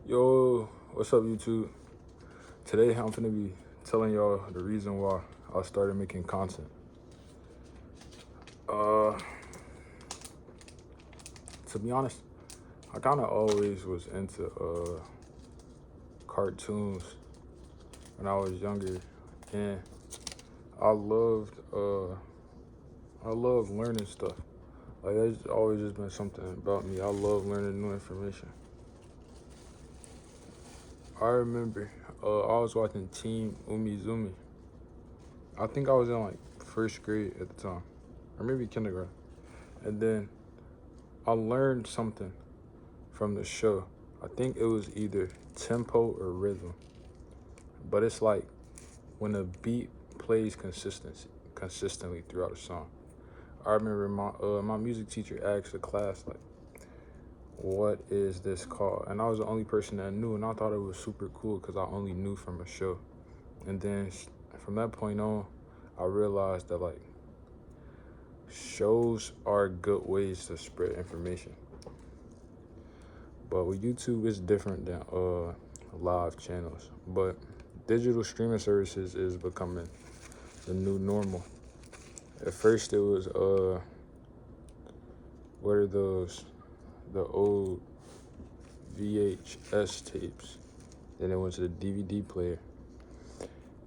Yo, what's up, YouTube? Today I'm gonna be telling y'all the reason why I started making content. Uh, to be honest, I kind of always was into cartoons when I was younger, and I loved I love learning stuff. Like that's always just been something about me. I love learning new information. I remember I was watching Team Umizoomi. I think I was in like first grade at the time, or maybe kindergarten. And then I learned something from the show. I think it was either tempo or rhythm. But it's like when a beat plays consistently throughout a song. I remember my music teacher asked the class like, "What is this called?" And I was the only person that knew, and I thought it was super cool because I only knew from a show. And then from that point on, I realized that like shows are good ways to spread information. But with YouTube, it's different than live channels. But digital streaming services is becoming the new normal. At first, it was what are those? The old VHS tapes. Then it went to the DVD player.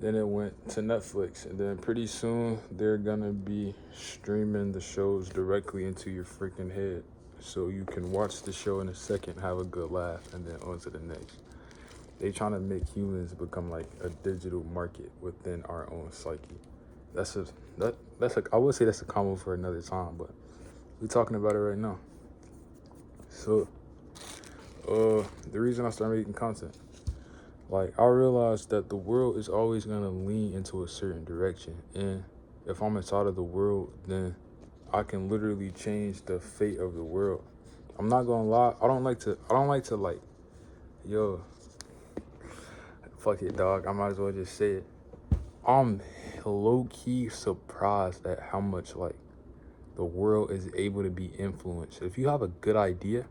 Then it went to Netflix, and then pretty soon they're gonna be streaming the shows directly into your freaking head, so you can watch the show in a second, have a good laugh, and then on to the next. They trying to make humans become like a digital market within our own psyche. That's a that's a I would say that's a combo for another time, but we're talking about it right now. So, the reason I started making content, like I realized that the world is always gonna lean into a certain direction, and if I'm inside of the world, then I can literally change the fate of the world. I'm not gonna lie. I don't like to. Like, yo, fuck it, dog. I might as well just say it. I'm low key surprised at how much like the world is able to be influenced. If you have a good idea,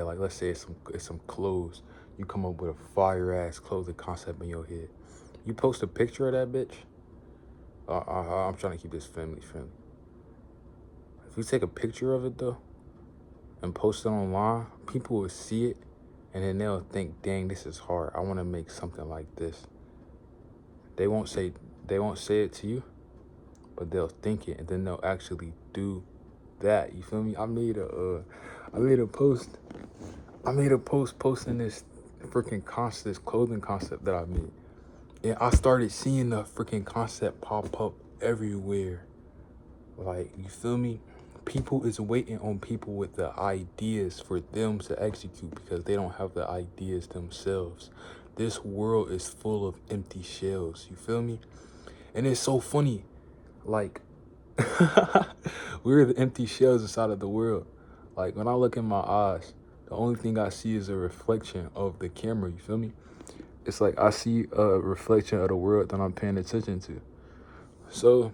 like let's say it's some clothes, you come up with a fire ass clothing concept in your head. You post a picture of that bitch. I'm trying to keep this family friendly. If you take a picture of it though and post it online, people will see it and then they'll think, dang, this is hard. I want to make something like this. They won't say it to you, but they'll think it and then they'll actually do that. You feel me? I made a post posting this freaking concept, this clothing concept that I made. And I started seeing the freaking concept pop up everywhere. Like, you feel me? People is waiting on people with the ideas for them to execute because they don't have the ideas themselves. This world is full of empty shells. You feel me? And it's so funny. Like, we're the empty shells inside of the world. Like, when I look in my eyes, the only thing I see is a reflection of the camera. You feel me? It's like I see a reflection of the world that I'm paying attention to. So,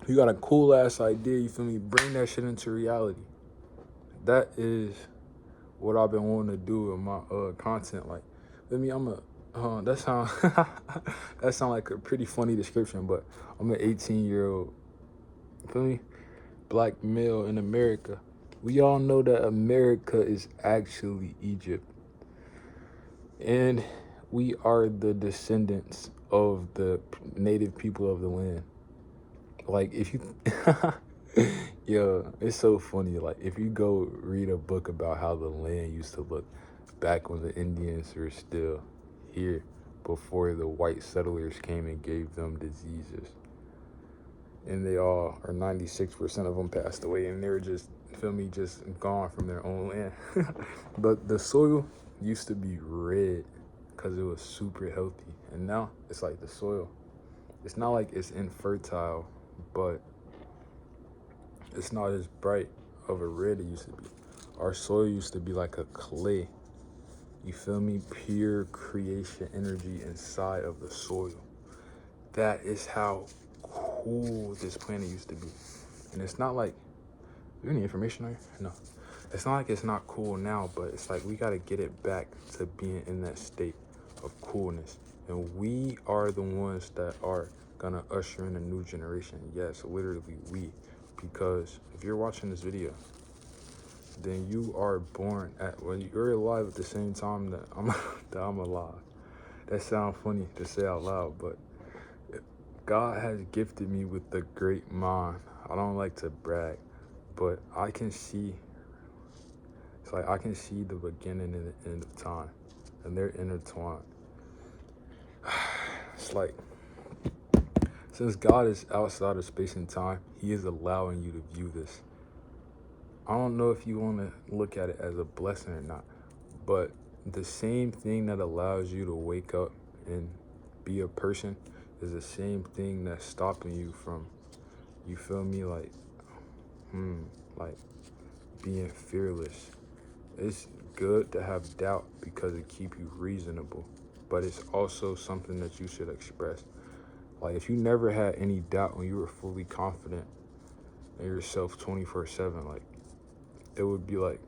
you got a cool ass idea, you feel me? Bring that shit into reality. That is what I've been wanting to do with my content. Like, let me, I'm a that sound that sound like a pretty funny description, but I'm an 18-year-old, feel me? Black male in America. We all know that America is actually Egypt. And we are the descendants of the native people of the land. Like, if you yo, it's so funny. Like, if you go read a book about how the land used to look back when the Indians were still here, before the white settlers came and gave them diseases, and they all, or 96% of them passed away, and they were just, feel me, just gone from their own land. But the soil used to be red because it was super healthy, and now it's like the soil, it's not like it's infertile, but it's not as bright of a red it used to be. Our soil used to be like a clay. You feel me? Pure creation energy inside of the soil. That is how cool this planet used to be. And it's not like, is there any information on here? No. it's not like it's not cool now, but it's like we gotta get it back to being in that state of coolness. And we are the ones that are gonna usher in a new generation. Yes, literally we. Because if you're watching this video, then you are born at, well, you're alive at the same time that I'm alive. That sounds funny to say out loud, but God has gifted me with a great mind. I don't like to brag, but I can see, it's like I can see the beginning and the end of time, and they're intertwined. It's like, since God is outside of space and time, he is allowing you to view this. I don't know if you want to look at it as a blessing or not, but the same thing that allows you to wake up and be a person is the same thing that's stopping you from, you feel me, like being fearless. It's good to have doubt because it keeps you reasonable, but it's also something that you should express. Like, if you never had any doubt when you were fully confident in yourself 24/7, like, it would be like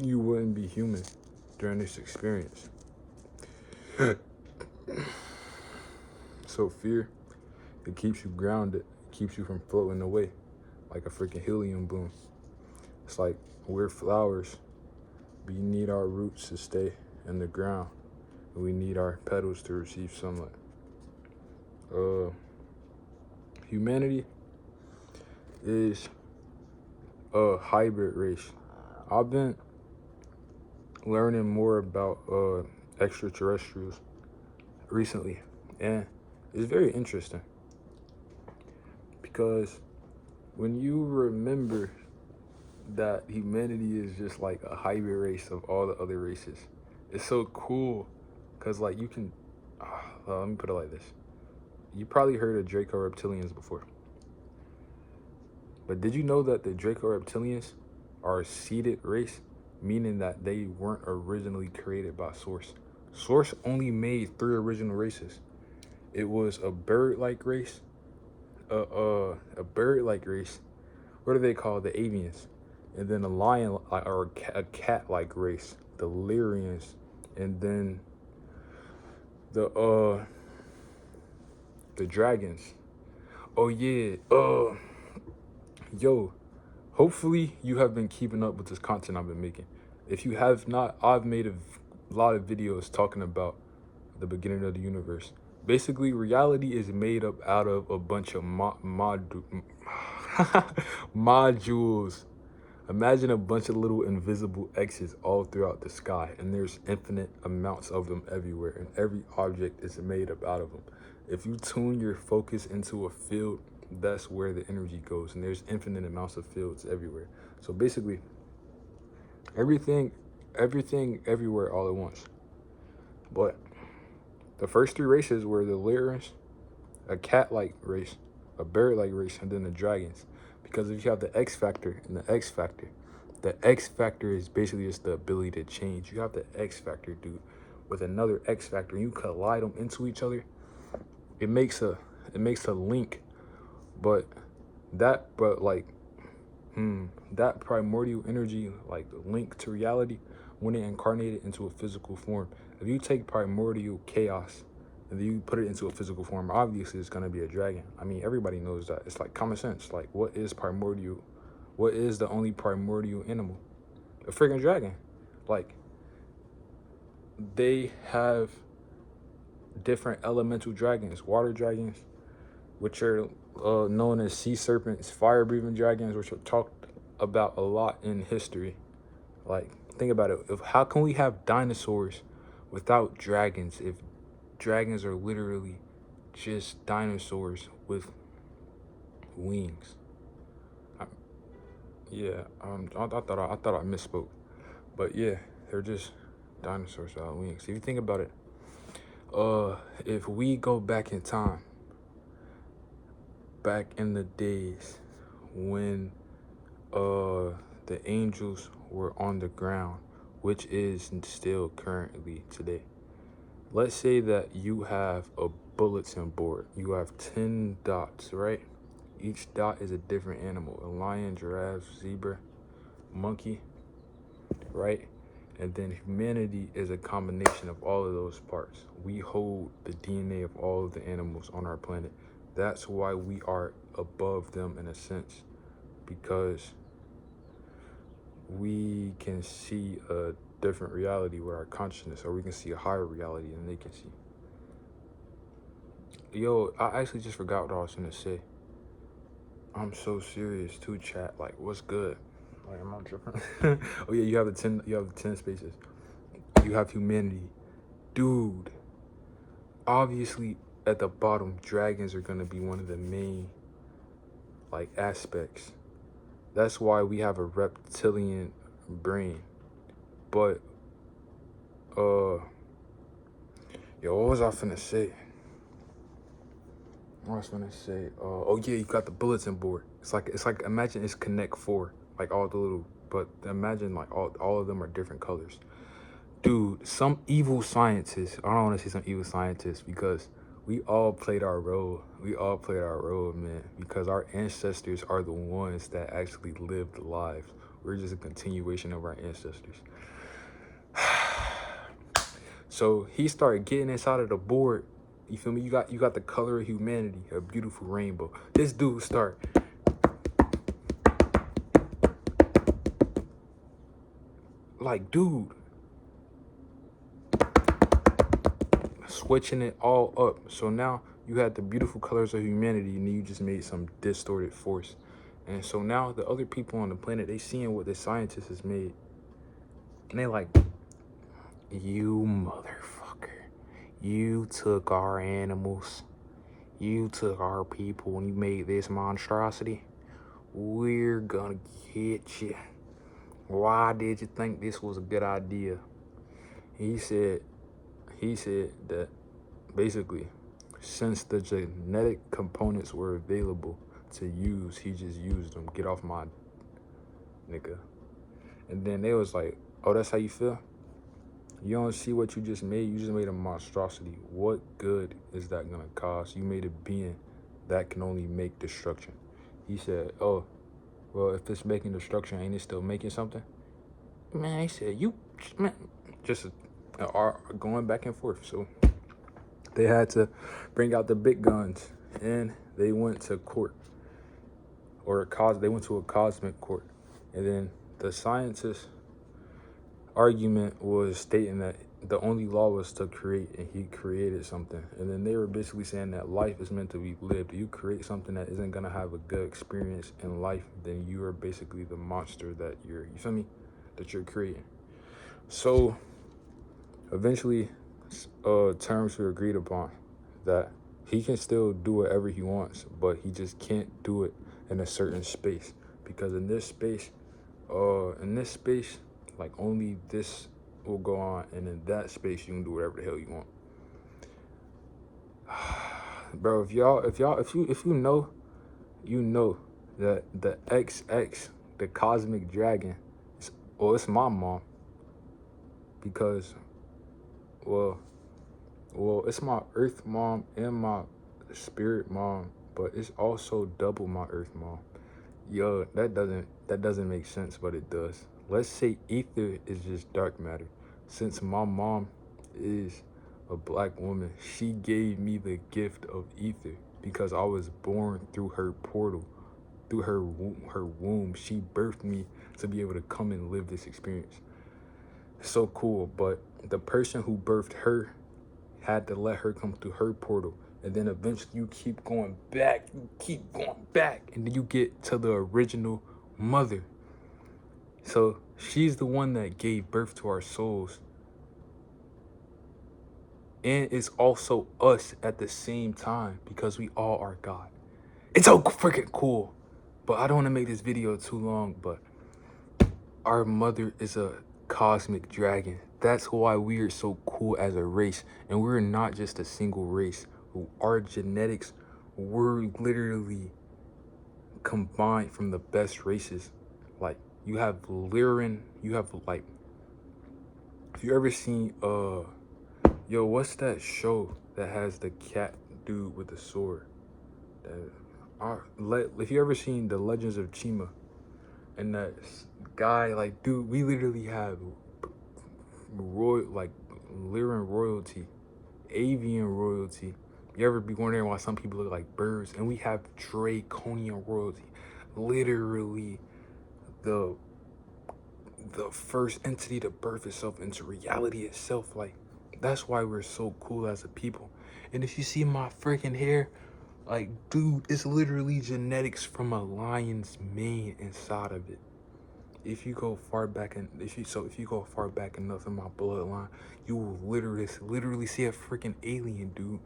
you wouldn't be human during this experience. So fear, it keeps you grounded, it keeps you from floating away like a freaking helium balloon. It's like we're flowers. We need our roots to stay in the ground, and we need our petals to receive sunlight. Humanity is a hybrid race. I've been learning more about extraterrestrials recently, and it's very interesting because when you remember that humanity is just like a hybrid race of all the other races, it's so cool because, like, you can let me put it like this. You probably heard of Draco reptilians before, but did you know that the Draco reptilians are a seeded race, meaning that they weren't originally created by Source? Source only made 3 original races. It was a bird-like race, a bird-like race. What are they called? The avians. And then a lion or a cat-like race, the Lyrians. And then the dragons. Oh yeah. Yo, hopefully you have been keeping up with this content I've been making. If you have not, I've made a lot of videos talking about the beginning of the universe. Basically, reality is made up out of a bunch of modules. Imagine a bunch of little invisible X's all throughout the sky, and there's infinite amounts of them everywhere, and every object is made up out of them. If you tune your focus into a field, that's where the energy goes, and there's infinite amounts of fields everywhere. So basically, everything, everywhere all at once. But the first 3 races were the Lyrians, a cat-like race, a bird-like race, and then the dragons. Because if you have the X factor and the X factor is basically just the ability to change. You have the X factor, dude, with another X factor, and you collide them into each other. It makes a link, but that primordial energy, like the link to reality, when it incarnated into a physical form. If you take primordial chaos and then you put it into a physical form, obviously it's gonna be a dragon. I mean, everybody knows that. It's like common sense. Like, what is primordial? What is the only primordial animal? A freaking dragon. Like, they have different elemental dragons, water dragons, which are known as sea serpents, fire-breathing dragons, which are talked about a lot in history. Like, think about it. How can we have dinosaurs without dragons if dragons are literally just dinosaurs with wings? I thought I misspoke, but yeah, they're just dinosaurs without wings. If you think about it, if we go back in time, back in the days when the angels were on the ground, which is still currently today. Let's say that you have a bulletin board. You have 10 dots, right? Each dot is a different animal: a lion, giraffe, zebra, monkey, right? And then humanity is a combination of all of those parts. We hold the DNA of all of the animals on our planet. That's why we are above them in a sense, because we can see a different reality with our consciousness, or we can see a higher reality than they can see. Yo, I actually just forgot what I was gonna say. I'm so serious too, chat. Like, what's good? Like, I'm not tripping. Oh yeah, you have the 10 spaces. You have humanity. Dude, obviously at the bottom, dragons are gonna be one of the main like aspects. That's why we have a reptilian brain. But yo, what was I finna say? Oh yeah, you got the bulletin board. It's like imagine it's Connect 4, like all the little, but imagine like all of them are different colors. Dude, some evil scientists, I don't want to say some evil scientists, because we all played our role. Man, because our ancestors are the ones that actually lived lives. We're just a continuation of our ancestors. So he started getting inside of the board. You feel me? You got the color of humanity, a beautiful rainbow. This dude start like, dude, switching it all up. So now you had the beautiful colors of humanity, and then you just made some distorted force. And so now the other people on the planet, they seeing what the scientist has made, and they like, you motherfucker, you took our animals, you took our people, and you made this monstrosity. We're gonna get you. Why did you think this was a good idea? He said that basically, since the genetic components were available to use, he just used them. Get off my nigga. And then they was like, oh, that's how you feel? You don't see what you just made? You just made a monstrosity. What good is that gonna cause? You made a being that can only make destruction. He said, oh, well, if it's making destruction, ain't it still making something? Man, he said, just going back and forth. So they had to bring out the big guns, and they went to court, they went to a cosmic court. And then the scientist's argument was stating that the only law was to create, and he created something. And then they were basically saying that life is meant to be lived. You create something that isn't gonna have a good experience in life, then you are basically the monster that you feel me, that you're creating. So eventually terms were agreed upon that he can still do whatever he wants, but he just can't do it in a certain space, because in this space, like only this will go on, and in that space you can do whatever the hell you want. Bro, if you know, you know that the XX, the cosmic dragon, it's my mom, because well, it's my earth mom and my spirit mom, but it's also double my earth mom. Yo, that doesn't make sense, but it does. Let's say ether is just dark matter. Since my mom is a black woman, she gave me the gift of ether because I was born through her portal, through her womb. She birthed me to be able to come and live this experience. So cool, but the person who birthed her had to let her come through her portal, and then eventually you keep going back, and then you get to the original mother. So she's the one that gave birth to our souls, and it's also us at the same time, because we all are God. It's so freaking cool. But I don't want to make this video too long, but our mother is a cosmic dragon. That's why we are so cool as a race, and we're not just a single race. Our genetics were literally combined from the best races. Like, you have Lyran, you have like, if you ever seen what's that show that has the cat dude with the sword? If you ever seen The Legends of Chima, And that guy, like, dude, we literally have royal, like, Lyran royalty, avian royalty. You ever be wondering why some people look like birds? And we have draconian royalty, literally the first entity to birth itself into reality itself. Like, that's why we're so cool as a people. And if you see my freaking hair, like, dude, it's literally genetics from a lion's mane inside of it. If you go far back if you go far back enough in my bloodline, you will literally see a freaking alien, dude.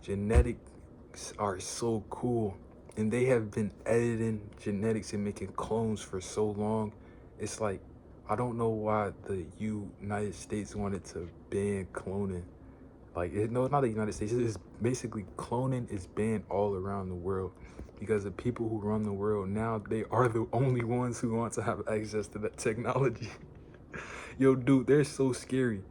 Genetics are so cool, and they have been editing genetics and making clones for so long. It's like, I don't know why the United States wanted to ban cloning. Like, no, it's not the United States. It's basically, cloning is banned all around the world because the people who run the world now, they are the only ones who want to have access to that technology. Yo, dude, they're so scary.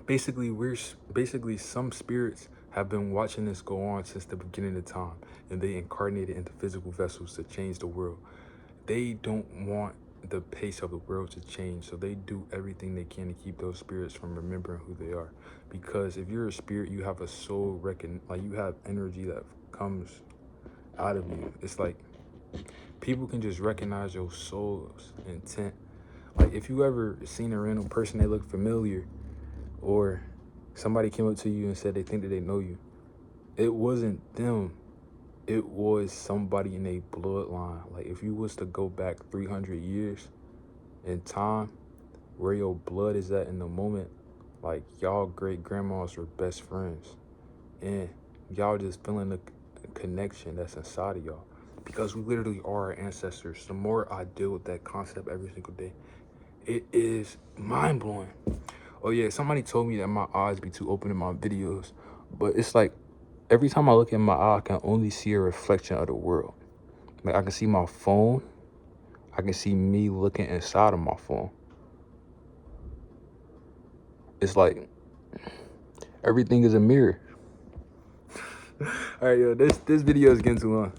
Basically some spirits have been watching this go on since the beginning of time, and they incarnated into physical vessels to change the world. They don't want the pace of the world to change, so they do everything they can to keep those spirits from remembering who they are. Because if you're a spirit, you have a soul like, you have energy that comes out of you. It's like people can just recognize your soul's intent. Like, if you ever seen a random person, they look familiar, or somebody came up to you and said they think that they know you, it wasn't them. It was somebody in a bloodline. Like, if you was to go back 300 years in time, where your blood is at in the moment, like, y'all great grandmas were best friends, and y'all just feeling the connection that's inside of y'all, because we literally are our ancestors. The more I deal with that concept every single day, it is mind-blowing. Oh yeah, somebody told me that my eyes be too open in my videos, but it's like, every time I look in my eye, I can only see a reflection of the world. Like, I can see my phone, I can see me looking inside of my phone. It's like, everything is a mirror. All right, yo, this video is getting too long.